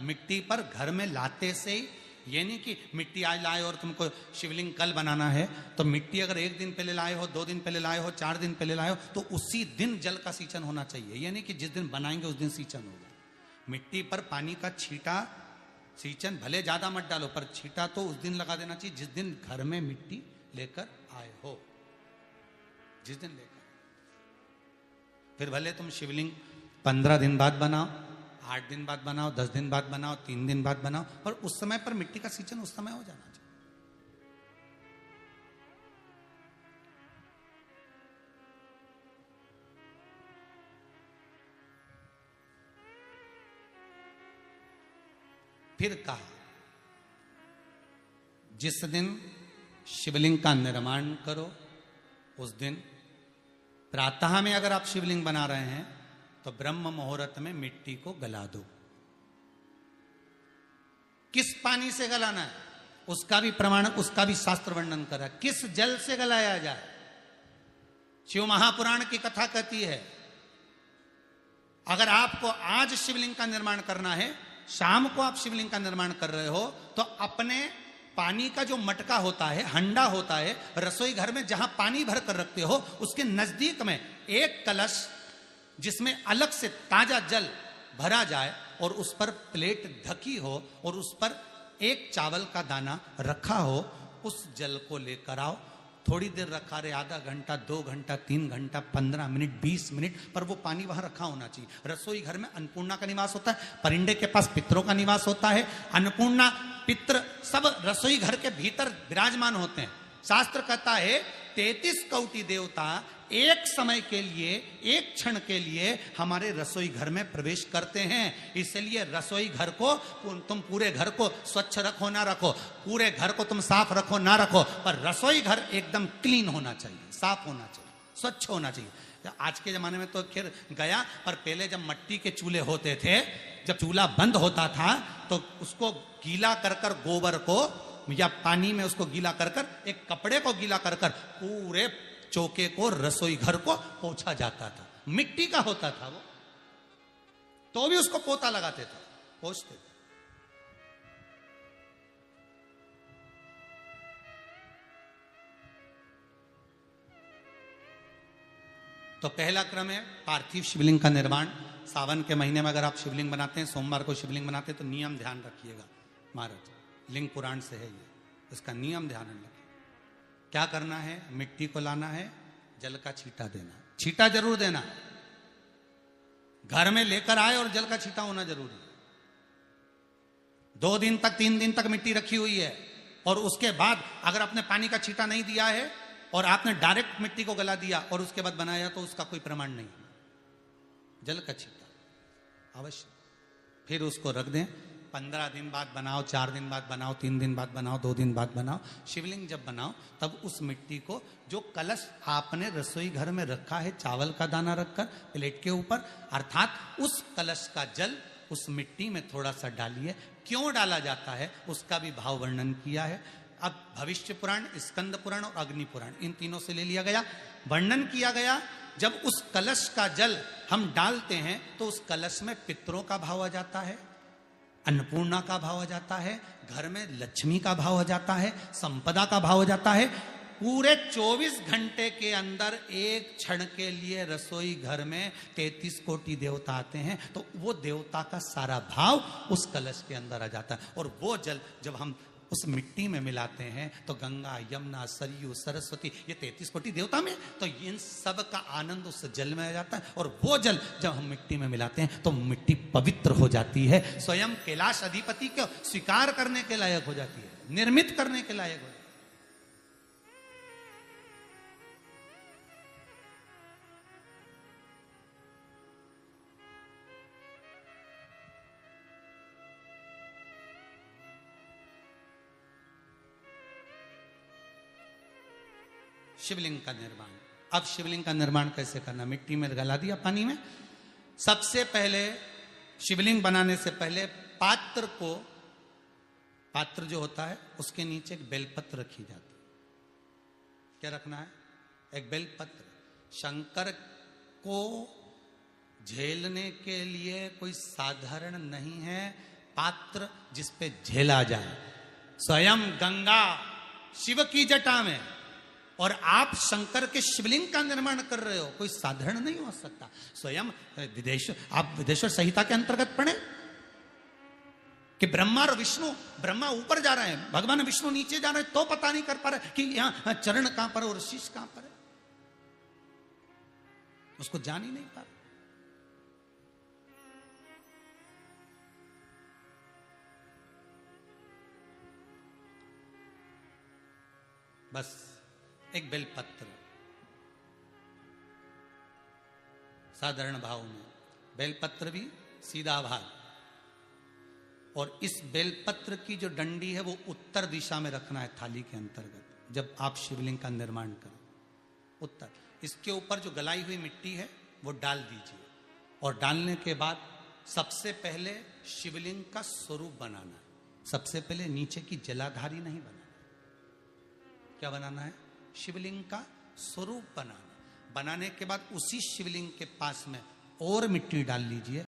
मिट्टी पर घर में लाते से ही, ये नहीं कि मिट्टी आज लाए और तुमको शिवलिंग कल बनाना है, तो मिट्टी अगर 1 दिन पहले लाए हो, 2 दिन पहले लाए हो, 4 दिन पहले लाए हो, तो उसी दिन जल का सींचन होना चाहिए। ये नहीं कि जिस दिन बनाएंगे उस दिन सींचन होगा। मिट्टी पर पानी का छींटा, सींचन भले ज्यादा मत डालो, पर छींटा तो उस दिन लगा देना चाहिए जिस दिन घर में मिट्टी लेकर आए हो, जिस दिन लेकर। फिर भले तुम शिवलिंग 15 दिन बाद बनाओ, 8 दिन बाद बनाओ, 10 दिन बाद बनाओ, 3 दिन बाद बनाओ, पर उस समय पर मिट्टी का सींचन उस समय हो जाना चाहिए। फिर कहा, जिस दिन शिवलिंग का निर्माण करो उस दिन प्रातः में अगर आप शिवलिंग बना रहे हैं तो ब्रह्म मुहूर्त में मिट्टी को गला दो। किस पानी से गलाना है उसका भी प्रमाण, उसका भी शास्त्र वर्णन करा। किस जल से गलाया जाए, शिव महापुराण की कथा कहती है, अगर आपको आज शिवलिंग का निर्माण करना है, शाम को आप शिवलिंग का निर्माण कर रहे हो, तो अपने पानी का जो मटका होता है, हंडा होता है, रसोई घर में जहां पानी भर कर रखते हो, उसके नजदीक में एक कलश जिसमें अलग से ताजा जल भरा जाए और उस पर प्लेट ढकी हो और उस पर एक चावल का दाना रखा हो, उस जल को लेकर आओ। थोड़ी देर रखा रहे, आधा घंटा, 2 घंटा, 3 घंटा, 15 मिनट, 20 मिनट, पर वो पानी वहां रखा होना चाहिए। रसोई घर में अन्नपूर्णा का निवास होता है, परिंदे के पास पितरों का निवास होता है, अन्नपूर्णा पित्र सब रसोई घर के भीतर विराजमान होते हैं। शास्त्र कहता है 33 कोटि देवता एक समय के लिए, एक क्षण के लिए हमारे रसोई घर में प्रवेश करते हैं। इसलिए रसोई घर को तुम पूरे घर को स्वच्छ रखो ना रखो, पूरे घर को तुम साफ रखो ना रखो, पर रसोई घर एकदम क्लीन होना चाहिए, साफ होना चाहिए, स्वच्छ होना चाहिए। आज के जमाने में तो खैर गया, पर पहले जब मट्टी के चूल्हे होते थे, जब चूल्हा बंद होता था तो उसको गीला कर कर, गोबर को या पानी में उसको गीला कर कर, एक कपड़े को गीला कर कर पूरे चौके को, रसोई घर को पोंछा जाता था। मिट्टी का होता था वो, तो भी उसको पोता लगाते थे, पोंछते थे। तो पहला क्रम है पार्थिव शिवलिंग का निर्माण। सावन के महीने में अगर आप शिवलिंग बनाते हैं, सोमवार को शिवलिंग बनाते हैं, तो नियम ध्यान रखिएगा महाराज, लिंग पुराण से है ये, इसका नियम ध्यान रखिए। क्या करना है, मिट्टी को लाना है, जल का छींटा देना, छींटा जरूर देना, घर में लेकर आए और जल का छींटा होना जरूरी है। 2 दिन तक, 3 दिन तक मिट्टी रखी हुई है और उसके बाद अगर आपने पानी का छींटा नहीं दिया है और आपने डायरेक्ट मिट्टी को गला दिया और उसके बाद बनाया, तो उसका कोई प्रमाण नहीं। जल का छींटा अवश्य। फिर उसको रख दें, 15 दिन बाद बनाओ, 4 दिन बाद बनाओ, 3 दिन बाद बनाओ, 2 दिन बाद बनाओ। शिवलिंग जब बनाओ तब उस मिट्टी को, जो कलश आपने रसोई घर में रखा है चावल का दाना रखकर प्लेट के ऊपर, अर्थात उस कलश का जल उस मिट्टी में थोड़ा सा डालिए। क्यों डाला जाता है उसका भी भाव वर्णन किया है। अब भविष्य पुराण, स्कंद पुराण और अग्नि पुराण, इन तीनों से ले लिया गया, वर्णन किया गया। जब उस कलश का जल हम डालते हैं तो उस कलश में पितरों का भाव आ जाता है, अन्नपूर्णा का भाव आ जाता है, घर में लक्ष्मी का भाव आ जाता है, संपदा का भाव आ जाता है। पूरे 24 घंटे के अंदर एक क्षण के लिए रसोई घर में 33 कोटि देवता आते हैं, तो वो देवता का सारा भाव उस कलश के अंदर आ जाता है। और वो जल जब हम उस मिट्टी में मिलाते हैं तो गंगा, यमुना, सरयू, सरस्वती, ये 33 कोटि देवता में, तो इन सब का आनंद उस जल में आ जाता है। और वो जल जब हम मिट्टी में मिलाते हैं तो मिट्टी पवित्र हो जाती है, स्वयं कैलाश अधिपति को स्वीकार करने के लायक हो जाती है, निर्मित करने के लायक हो जाती है। शिवलिंग का निर्माण। अब शिवलिंग का निर्माण कैसे करना, मिट्टी में गला दिया पानी में। सबसे पहले शिवलिंग बनाने से पहले पात्र को, पात्र जो होता है उसके नीचे एक बेलपत्र रखी जाती है। क्या रखना है, एक बेलपत्र। शंकर को झेलने के लिए कोई साधारण नहीं है, पात्र जिस पे झेला जाए। स्वयं गंगा शिव की जटा में और आप शंकर के शिवलिंग का निर्माण कर रहे हो, कोई साधारण नहीं हो सकता। स्वयं आप विदेश्वर संहिता के अंतर्गत पढ़े कि ब्रह्मा और विष्णु, ब्रह्मा ऊपर जा रहे हैं, भगवान विष्णु नीचे जा रहे हैं, तो पता नहीं कर पा रहे कि यहां चरण कहां पर और शीश कहां पर है, उसको जान ही नहीं पा रहे। बस एक बेलपत्र साधारण भाव में, बेलपत्र भी सीधा भाग, और इस बेलपत्र की जो डंडी है वो उत्तर दिशा में रखना है थाली के अंतर्गत। जब आप शिवलिंग का निर्माण करें उत्तर, इसके ऊपर जो गलाई हुई मिट्टी है वो डाल दीजिए, और डालने के बाद सबसे पहले शिवलिंग का स्वरूप बनाना है। सबसे पहले नीचे की जलाधारी नहीं बनाना, क्या बनाना है? शिवलिंग का स्वरूप बनाना। बनाने के बाद उसी शिवलिंग के पास में और मिट्टी डाल लीजिए